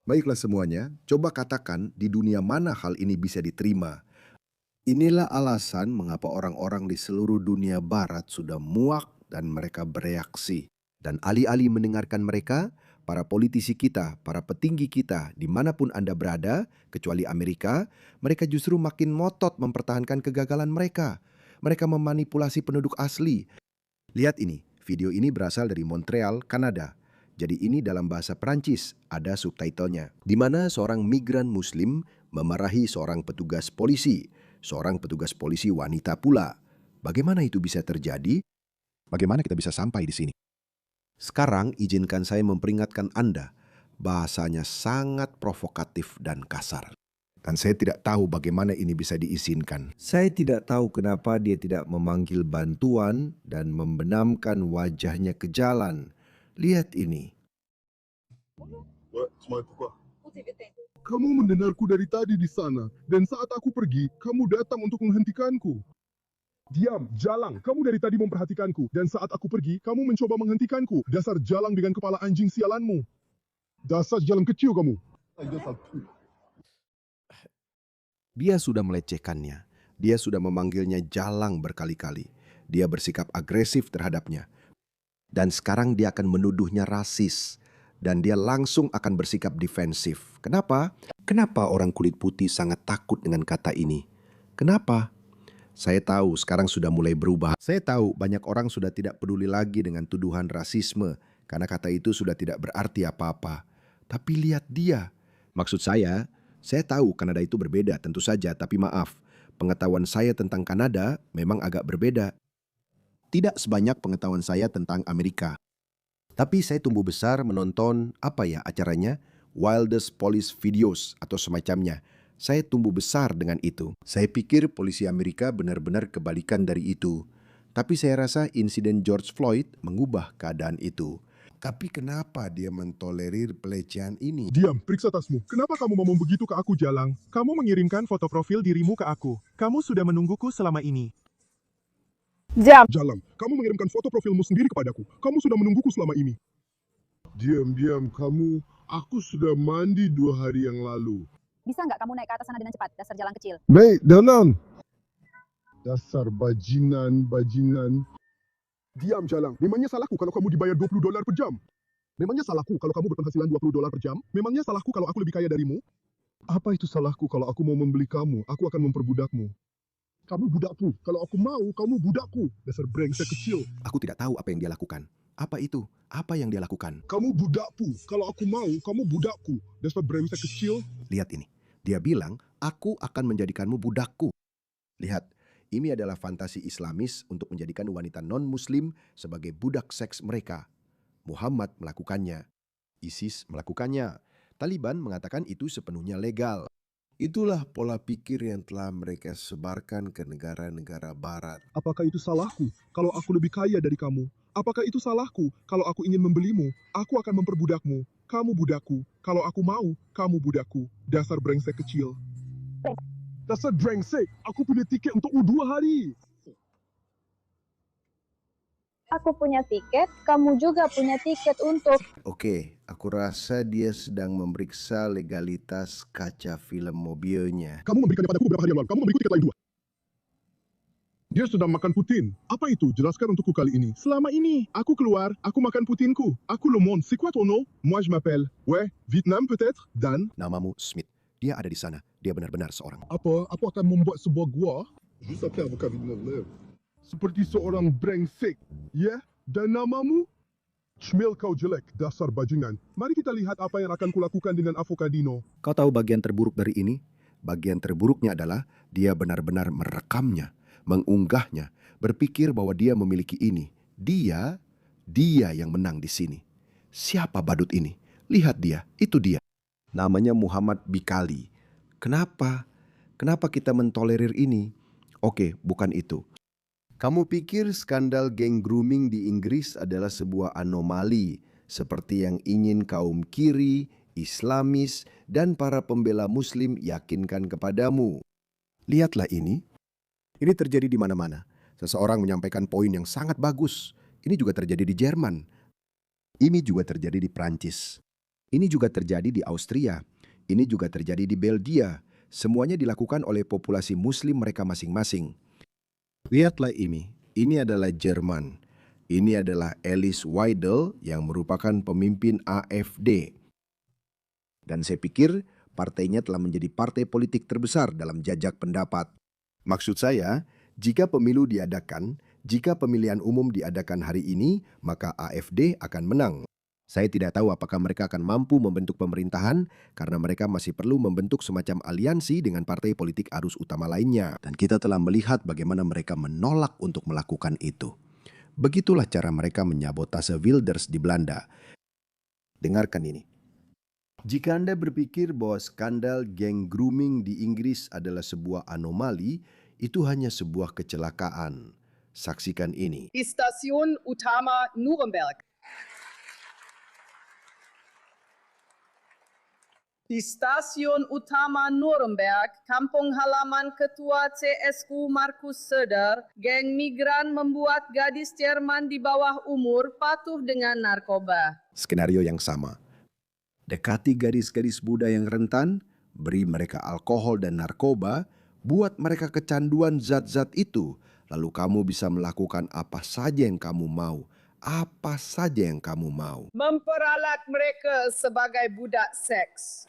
Baiklah semuanya, coba katakan di dunia mana hal ini bisa diterima. Inilah alasan mengapa orang-orang di seluruh dunia barat sudah muak dan mereka bereaksi. Dan alih-alih mendengarkan mereka, para politisi kita, para petinggi kita, dimanapun Anda berada, kecuali Amerika, mereka justru makin ngotot mempertahankan kegagalan mereka. Mereka memanipulasi penduduk asli. Lihat ini, video ini berasal dari Montreal, Kanada. Jadi ini dalam bahasa Perancis, ada subtitlenya. Di mana seorang migran muslim memarahi seorang petugas polisi wanita pula. Bagaimana itu bisa terjadi? Bagaimana kita bisa sampai di sini? Sekarang izinkan saya memperingatkan Anda, bahasanya sangat provokatif dan kasar. Dan saya tidak tahu bagaimana ini bisa diizinkan. Saya tidak tahu kenapa dia tidak memanggil bantuan dan membenamkan wajahnya ke jalan. Lihat ini. Kamu mendengarku dari tadi di sana, dan saat aku pergi, kamu datang untuk menghentikanku. Diam, jalang, kamu dari tadi memperhatikanku, dan saat aku pergi, kamu mencoba menghentikanku. Dasar jalang dengan kepala anjing sialanmu. Dasar jalang kecil kamu. Dia sudah melecehkannya. Dia sudah memanggilnya jalang berkali-kali. Dia bersikap agresif terhadapnya. Dan sekarang dia akan menuduhnya rasis. Dan dia langsung akan bersikap defensif. Kenapa? Kenapa orang kulit putih sangat takut dengan kata ini? Kenapa? Saya tahu sekarang sudah mulai berubah. Saya tahu banyak orang sudah tidak peduli lagi dengan tuduhan rasisme. Karena kata itu sudah tidak berarti apa-apa. Tapi lihat dia. Maksud saya tahu Kanada itu berbeda tentu saja. Tapi maaf, pengetahuan saya tentang Kanada memang agak berbeda. Tidak sebanyak pengetahuan saya tentang Amerika. Tapi saya tumbuh besar menonton, acaranya? Wildest Police Videos atau semacamnya. Saya tumbuh besar dengan itu. Saya pikir polisi Amerika benar-benar kebalikan dari itu. Tapi saya rasa insiden George Floyd mengubah keadaan itu. Tapi kenapa dia mentolerir pelecehan ini? Diam, periksa tasmu. Kenapa kamu ngomong begitu ke aku, jalang? Kamu mengirimkan foto profil dirimu ke aku. Kamu sudah menungguku selama ini. Jalang, kamu mengirimkan foto profilmu sendiri kepadaku. Kamu sudah menungguku selama ini. Diam, kamu. Aku sudah mandi 2 hari yang lalu. Bisa nggak kamu naik ke atas sana dengan cepat, dasar jalan kecil? Baik, dalam. Dasar bajingan. Diam, jalang. Memangnya salahku kalau kamu dibayar $20 per jam? Memangnya salahku kalau kamu berpenghasilan $20 per jam? Memangnya salahku kalau aku lebih kaya darimu? Apa itu salahku kalau aku mau membeli kamu? Aku akan memperbudakmu. Kamu budakku. Kalau aku mau, kamu budakku. Dasar brengsek kecil. Aku tidak tahu apa yang dia lakukan. Apa itu? Apa yang dia lakukan? Kamu budakku. Kalau aku mau, kamu budakku. Dasar brengsek kecil. Lihat ini. Dia bilang, aku akan menjadikanmu budakku. Lihat, ini adalah fantasi Islamis untuk menjadikan wanita non-Muslim sebagai budak seks mereka. Muhammad melakukannya. ISIS melakukannya. Taliban mengatakan itu sepenuhnya legal. Itulah pola pikir yang telah mereka sebarkan ke negara-negara barat. Apakah itu salahku kalau aku lebih kaya dari kamu? Apakah itu salahku kalau aku ingin membelimu? Aku akan memperbudakmu. Kamu budakku. Kalau aku mau, kamu budakku. Dasar brengsek kecil. Dasar brengsek. Aku punya tiket untuk 2 hari. Aku punya tiket, kamu juga punya tiket untuk... Oke, aku rasa dia sedang memeriksa legalitas kaca film mobilnya. Kamu memberikannya padaku beberapa hari yang lalu. Kamu memberiku tiket lain 2. Dia sedang makan Putin. Apa itu? Jelaskan untukku kali ini. Selama ini, aku keluar, aku makan Putinku. Aku le monde. C'est quoi ton nom? Moi je m'appelle. Ouais, Vietnam peut-être? Dan? Namamu Smith. Dia ada di sana. Dia benar-benar seorang. Apa? Aku akan membuat sebuah gua. Juste après avocat Villeneuve. Seperti seorang brengsek. Ya? Dan namamu? Shmil kau jelek, dasar bajingan. Mari kita lihat apa yang akan kulakukan dengan Avocadino. Kau tahu bagian terburuk dari ini? Bagian terburuknya adalah dia benar-benar merekamnya, mengunggahnya, berpikir bahwa dia memiliki ini. Dia yang menang di sini. Siapa badut ini? Lihat dia, itu dia. Namanya Muhammad Bikali. Kenapa? Kenapa kita mentolerir ini? Oke, bukan itu. Kamu pikir skandal geng grooming di Inggris adalah sebuah anomali seperti yang ingin kaum kiri, Islamis, dan para pembela Muslim yakinkan kepadamu? Lihatlah ini. Ini terjadi di mana-mana. Seseorang menyampaikan poin yang sangat bagus. Ini juga terjadi di Jerman. Ini juga terjadi di Prancis. Ini juga terjadi di Austria. Ini juga terjadi di Belgia. Semuanya dilakukan oleh populasi Muslim mereka masing-masing. Lihatlah ini. Ini adalah Jerman. Ini adalah Alice Weidel yang merupakan pemimpin AfD. Dan saya pikir partainya telah menjadi partai politik terbesar dalam jajak pendapat. Maksud saya, jika pemilu diadakan, jika pemilihan umum diadakan hari ini, maka AfD akan menang. Saya tidak tahu apakah mereka akan mampu membentuk pemerintahan karena mereka masih perlu membentuk semacam aliansi dengan partai politik arus utama lainnya. Dan kita telah melihat bagaimana mereka menolak untuk melakukan itu. Begitulah cara mereka menyabotase Wilders di Belanda. Dengarkan ini. Jika Anda berpikir bahwa skandal geng grooming di Inggris adalah sebuah anomali, itu hanya sebuah kecelakaan. Saksikan ini. Die Station Utama Nuremberg. Di Stasiun Utama Nuremberg, kampung halaman Ketua CSU Markus Söder, geng migran membuat gadis Jerman di bawah umur patuh dengan narkoba. Skenario yang sama. Dekati gadis-gadis muda yang rentan, beri mereka alkohol dan narkoba, buat mereka kecanduan zat-zat itu, lalu kamu bisa melakukan apa saja yang kamu mau. Apa saja yang kamu mau. Memperalat mereka sebagai budak seks.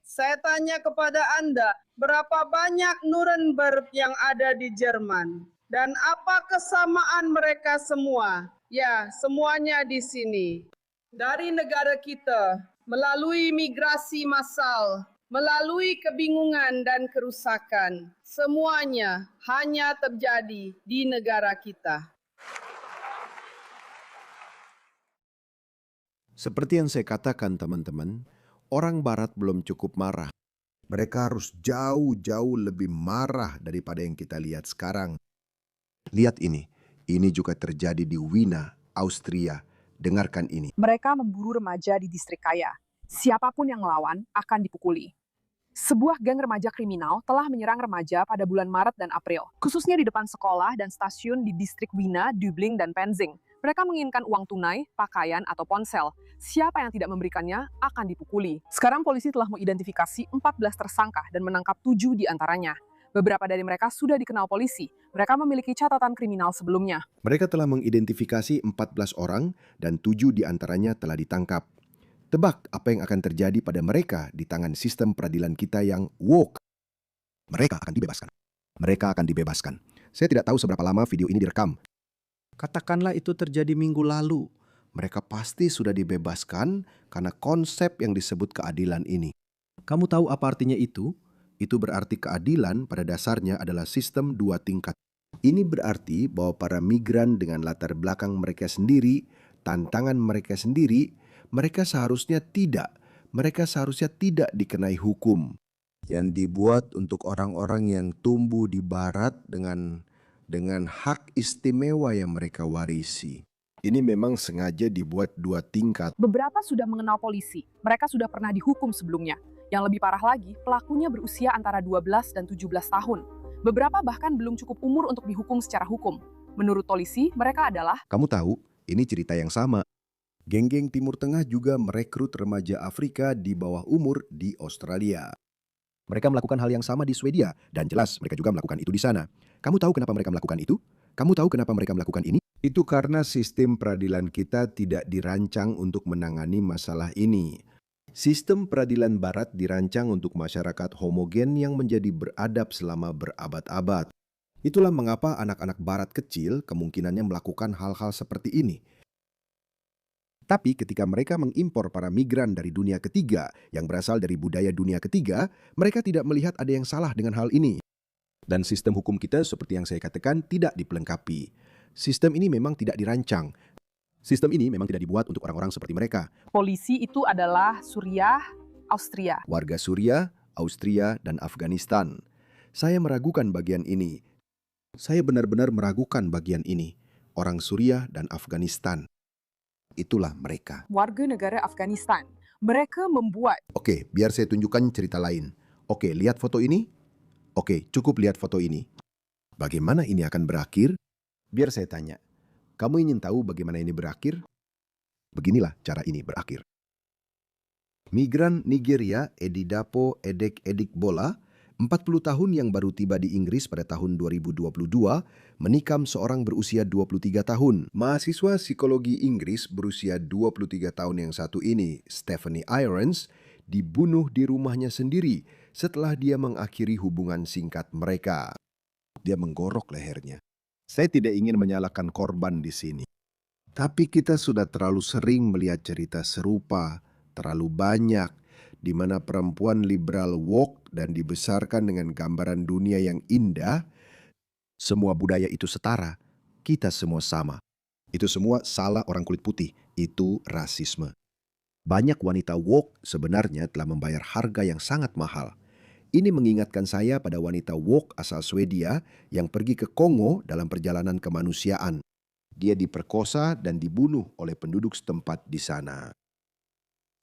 Saya tanya kepada Anda, berapa banyak Nuremberg yang ada di Jerman? Dan apa kesamaan mereka semua? Ya, semuanya di sini. Dari negara kita, melalui migrasi massal, melalui kebingungan dan kerusakan, semuanya hanya terjadi di negara kita. Seperti yang saya katakan teman-teman, orang Barat belum cukup marah. Mereka harus jauh-jauh lebih marah daripada yang kita lihat sekarang. Lihat ini juga terjadi di Wina, Austria. Dengarkan ini. Mereka memburu remaja di distrik kaya. Siapapun yang melawan akan dipukuli. Sebuah geng remaja kriminal telah menyerang remaja pada bulan Maret dan April, khususnya di depan sekolah dan stasiun di distrik Wina, Dubling, dan Penzing. Mereka menginginkan uang tunai, pakaian, atau ponsel. Siapa yang tidak memberikannya akan dipukuli. Sekarang polisi telah mengidentifikasi 14 tersangka dan menangkap 7 di antaranya. Beberapa dari mereka sudah dikenal polisi. Mereka memiliki catatan kriminal sebelumnya. Mereka telah mengidentifikasi 14 orang dan 7 di antaranya telah ditangkap. Tebak apa yang akan terjadi pada mereka di tangan sistem peradilan kita yang woke. Mereka akan dibebaskan. Mereka akan dibebaskan. Saya tidak tahu seberapa lama video ini direkam. Katakanlah itu terjadi minggu lalu. Mereka pasti sudah dibebaskan karena konsep yang disebut keadilan ini. Kamu tahu apa artinya itu? Itu berarti keadilan pada dasarnya adalah sistem 2 tingkat. Ini berarti bahwa para migran dengan latar belakang mereka sendiri, tantangan mereka sendiri, mereka seharusnya tidak dikenai hukum. Yang dibuat untuk orang-orang yang tumbuh di Barat dengan hak istimewa yang mereka warisi. Ini memang sengaja dibuat 2 tingkat. Beberapa sudah mengenal polisi. Mereka sudah pernah dihukum sebelumnya. Yang lebih parah lagi, pelakunya berusia antara 12 dan 17 tahun. Beberapa bahkan belum cukup umur untuk dihukum secara hukum. Menurut polisi, mereka adalah... Kamu tahu, ini cerita yang sama. Geng-geng Timur Tengah juga merekrut remaja Afrika di bawah umur di Australia. Mereka melakukan hal yang sama di Swedia, dan jelas mereka juga melakukan itu di sana. Kamu tahu kenapa mereka melakukan itu? Kamu tahu kenapa mereka melakukan ini? Itu karena sistem peradilan kita tidak dirancang untuk menangani masalah ini. Sistem peradilan Barat dirancang untuk masyarakat homogen yang menjadi beradab selama berabad-abad. Itulah mengapa anak-anak Barat kecil kemungkinannya melakukan hal-hal seperti ini. Tapi ketika mereka mengimpor para migran dari dunia ketiga yang berasal dari budaya dunia ketiga, mereka tidak melihat ada yang salah dengan hal ini. Dan sistem hukum kita seperti yang saya katakan tidak dipelengkapi. Sistem ini memang tidak dirancang. Sistem ini memang tidak dibuat untuk orang-orang seperti mereka. Polisi itu adalah Suriah, Austria. Warga Suriah, Austria, dan Afghanistan. Saya meragukan bagian ini. Saya benar-benar meragukan bagian ini. Orang Suriah dan Afghanistan. Itulah mereka. Warga negara Afghanistan. Mereka membuat... Oke, biar saya tunjukkan cerita lain. Oke, lihat foto ini. Oke, cukup lihat foto ini. Bagaimana ini akan berakhir? Biar saya tanya. Kamu ingin tahu bagaimana ini berakhir? Beginilah cara ini berakhir. Migran Nigeria Edidapo Edek Edikbola, 40 tahun yang baru tiba di Inggris pada tahun 2022, menikam seorang berusia 23 tahun. Mahasiswa psikologi Inggris berusia 23 tahun yang satu ini, Stephanie Irons, dibunuh di rumahnya sendiri setelah dia mengakhiri hubungan singkat mereka. Dia menggorok lehernya. Saya tidak ingin menyalahkan korban di sini. Tapi kita sudah terlalu sering melihat cerita serupa, terlalu banyak, di mana perempuan liberal woke dan dibesarkan dengan gambaran dunia yang indah. Semua budaya itu setara, kita semua sama. Itu semua salah orang kulit putih, itu rasisme. Banyak wanita woke sebenarnya telah membayar harga yang sangat mahal. Ini mengingatkan saya pada wanita woke asal Swedia yang pergi ke Kongo dalam perjalanan kemanusiaan. Dia diperkosa dan dibunuh oleh penduduk setempat di sana.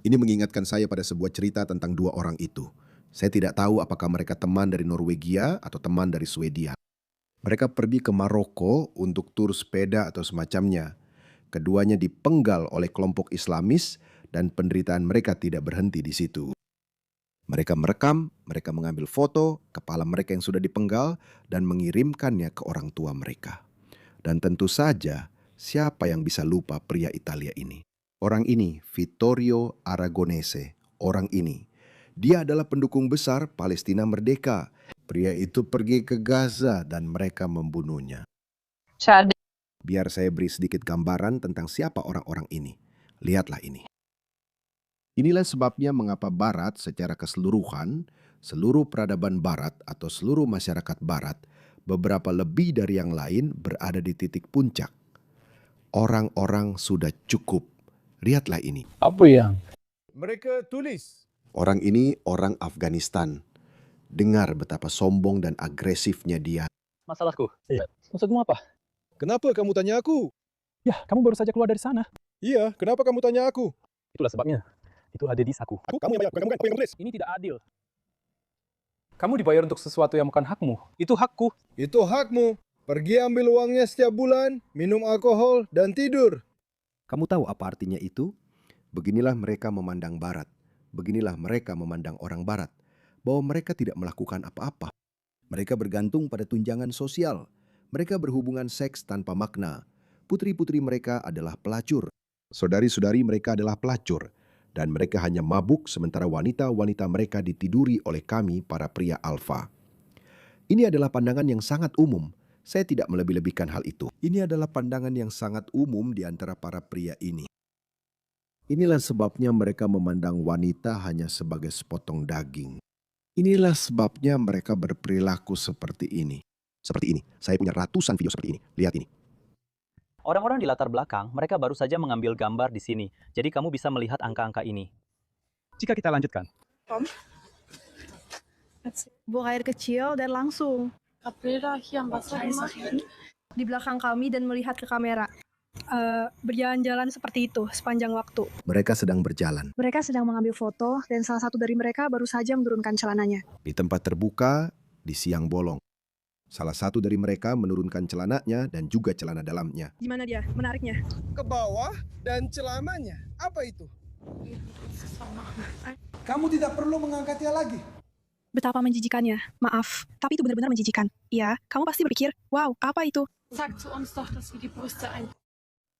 Ini mengingatkan saya pada sebuah cerita tentang dua orang itu. Saya tidak tahu apakah mereka teman dari Norwegia atau teman dari Swedia. Mereka pergi ke Maroko untuk tur sepeda atau semacamnya. Keduanya dipenggal oleh kelompok Islamis dan penderitaan mereka tidak berhenti di situ. Mereka merekam, mereka mengambil foto kepala mereka yang sudah dipenggal dan mengirimkannya ke orang tua mereka. Dan tentu saja, siapa yang bisa lupa pria Italia ini? Orang ini, Vittorio Aragonese, orang ini. Dia adalah pendukung besar Palestina Merdeka. Pria itu pergi ke Gaza dan mereka membunuhnya. Biar saya beri sedikit gambaran tentang siapa orang-orang ini. Lihatlah ini. Inilah sebabnya mengapa Barat secara keseluruhan, seluruh peradaban Barat atau seluruh masyarakat Barat, beberapa lebih dari yang lain berada di titik puncak. Orang-orang sudah cukup. Lihatlah ini. Apa yang Mereka tulis. Orang ini orang Afghanistan. Dengar betapa sombong dan agresifnya dia. masalahku? Maksudmu apa? Kenapa kamu tanya aku? Ya, kamu baru saja keluar dari sana. Iya, kenapa kamu tanya aku? Itulah sebabnya. Itu ada di saku. Kamu yang bayar, bukan kamu yang menulis. Ini tidak adil. Kamu dibayar untuk sesuatu yang bukan hakmu. Itu hakku. Itu hakmu. Pergi ambil uangnya setiap bulan, minum alkohol, dan tidur. Kamu tahu apa artinya itu? Beginilah mereka memandang Barat. Beginilah mereka memandang orang Barat. Bahwa mereka tidak melakukan apa-apa. Mereka bergantung pada tunjangan sosial. Mereka berhubungan seks tanpa makna. Putri-putri mereka adalah pelacur. Saudari-saudari mereka adalah pelacur. Dan mereka hanya mabuk sementara wanita-wanita mereka ditiduri oleh kami para pria alfa. Ini adalah pandangan yang sangat umum. Saya tidak melebih-lebihkan hal itu. Ini adalah pandangan yang sangat umum di antara para pria ini. Inilah sebabnya mereka memandang wanita hanya sebagai sepotong daging. Inilah sebabnya mereka berperilaku seperti ini. Seperti ini. Saya punya ratusan video seperti ini. Lihat ini. Orang-orang di latar belakang, mereka baru saja mengambil gambar di sini. Jadi kamu bisa melihat angka-angka ini. Jika kita lanjutkan. Buang air kecil dan langsung di belakang kami dan melihat ke kamera. Berjalan-jalan seperti itu sepanjang waktu. Mereka sedang berjalan. Mereka sedang mengambil foto dan salah satu dari mereka baru saja menurunkan celananya. Di tempat terbuka, di siang bolong. Salah satu dari mereka menurunkan celananya dan juga celana dalamnya. Gimana dia? Menariknya. Ke bawah dan celananya. Apa itu? Kamu tidak perlu mengangkatnya lagi. Betapa menjijikannya. Maaf, tapi itu benar-benar menjijikan. Iya, kamu pasti berpikir, wow, apa itu?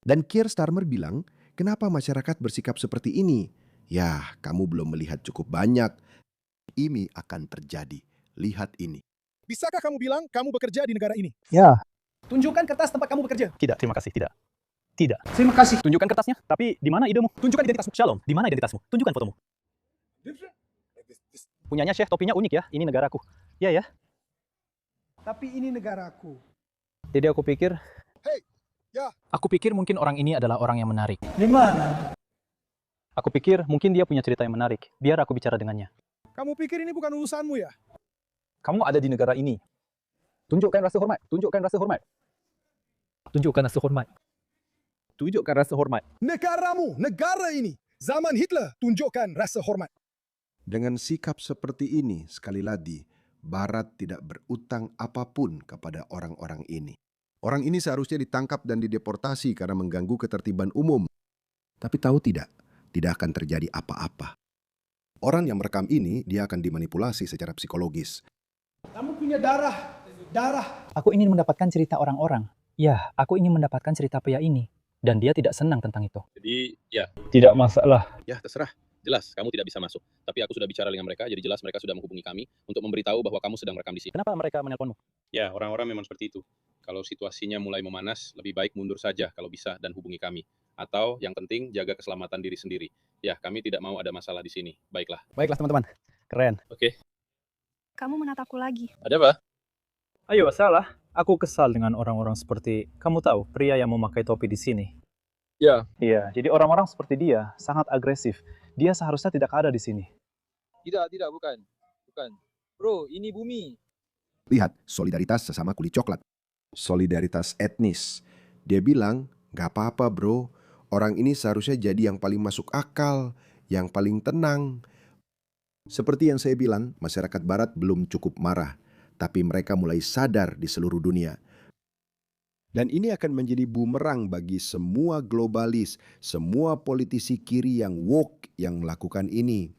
Dan Keir Starmer bilang, kenapa masyarakat bersikap seperti ini? Ya, kamu belum melihat cukup banyak. Ini akan terjadi. Lihat ini. Bisakah kamu bilang kamu bekerja di negara ini? Ya. Tunjukkan kertas tempat kamu bekerja. Tidak, terima kasih. Tidak. Tidak. Terima kasih. Tunjukkan kertasnya. Tapi di mana idemu? Tunjukkan identitasmu. Shalom, di mana identitasmu? Tunjukkan fotomu. Punyanya Syekh, topinya unik ya. Ini negaraku. Ya ya. Tapi ini negaraku. Jadi aku pikir... Hei, ya. Aku pikir mungkin orang ini adalah orang yang menarik. Di mana? Aku pikir mungkin dia punya cerita yang menarik. Biar aku bicara dengannya. Kamu pikir ini bukan urusanmu ya? Kamu ada di negara ini. Tunjukkan rasa hormat. Tunjukkan rasa hormat. Tunjukkan rasa hormat. Tunjukkan rasa hormat. Negaramu, negara ini. Zaman Hitler, tunjukkan rasa hormat. Dengan sikap seperti ini, sekali lagi, Barat tidak berutang apapun kepada orang-orang ini. Orang ini seharusnya ditangkap dan dideportasi karena mengganggu ketertiban umum. Tapi tahu tidak akan terjadi apa-apa. Orang yang merekam ini, dia akan dimanipulasi secara psikologis. Kamu punya darah. Aku ingin mendapatkan cerita orang-orang. Ya, aku ingin mendapatkan cerita pria ini. Dan dia tidak senang tentang itu. Jadi, ya. Tidak masalah. Ya, terserah. Jelas, kamu tidak bisa masuk. Tapi aku sudah bicara dengan mereka, jadi jelas mereka sudah menghubungi kami untuk memberitahu bahwa kamu sedang merekam di sini. Kenapa mereka menelponmu? Ya, orang-orang memang seperti itu. Kalau situasinya mulai memanas, lebih baik mundur saja kalau bisa dan hubungi kami. Atau yang penting, jaga keselamatan diri sendiri. Ya, kami tidak mau ada masalah di sini. Baiklah. Baiklah teman-teman. Keren. Oke. Kamu menatapku lagi. Ada apa? Ayo, salah. Aku kesal dengan orang-orang seperti, kamu tahu, pria yang memakai topi di sini. Ya. Iya, jadi orang-orang seperti dia sangat agresif. Dia seharusnya tidak ada di sini. Tidak, bukan. Bro, ini bumi. Lihat, solidaritas sesama kulit coklat. Solidaritas etnis. Dia bilang, gak apa-apa bro, orang ini seharusnya jadi yang paling masuk akal, yang paling tenang. Seperti yang saya bilang, masyarakat barat belum cukup marah, tapi mereka mulai sadar di seluruh dunia. Dan ini akan menjadi bumerang bagi semua globalis, semua politisi kiri yang woke yang melakukan ini.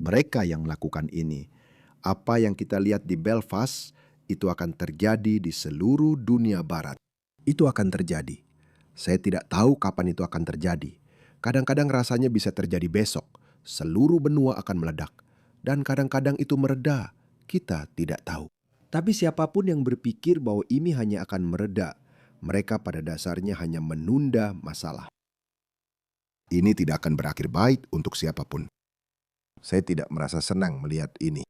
Mereka yang melakukan ini. Apa yang kita lihat di Belfast, itu akan terjadi di seluruh dunia barat. Itu akan terjadi. Saya tidak tahu kapan itu akan terjadi. Kadang-kadang rasanya bisa terjadi besok. Seluruh benua akan meledak. Dan kadang-kadang itu mereda. Kita tidak tahu. Tapi siapapun yang berpikir bahwa ini hanya akan mereda, mereka pada dasarnya hanya menunda masalah. Ini tidak akan berakhir baik untuk siapapun. Saya tidak merasa senang melihat ini.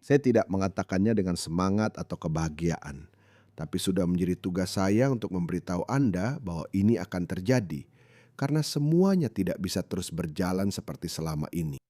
Saya tidak mengatakannya dengan semangat atau kebahagiaan, tapi sudah menjadi tugas saya untuk memberitahu Anda bahwa ini akan terjadi, karena semuanya tidak bisa terus berjalan seperti selama ini.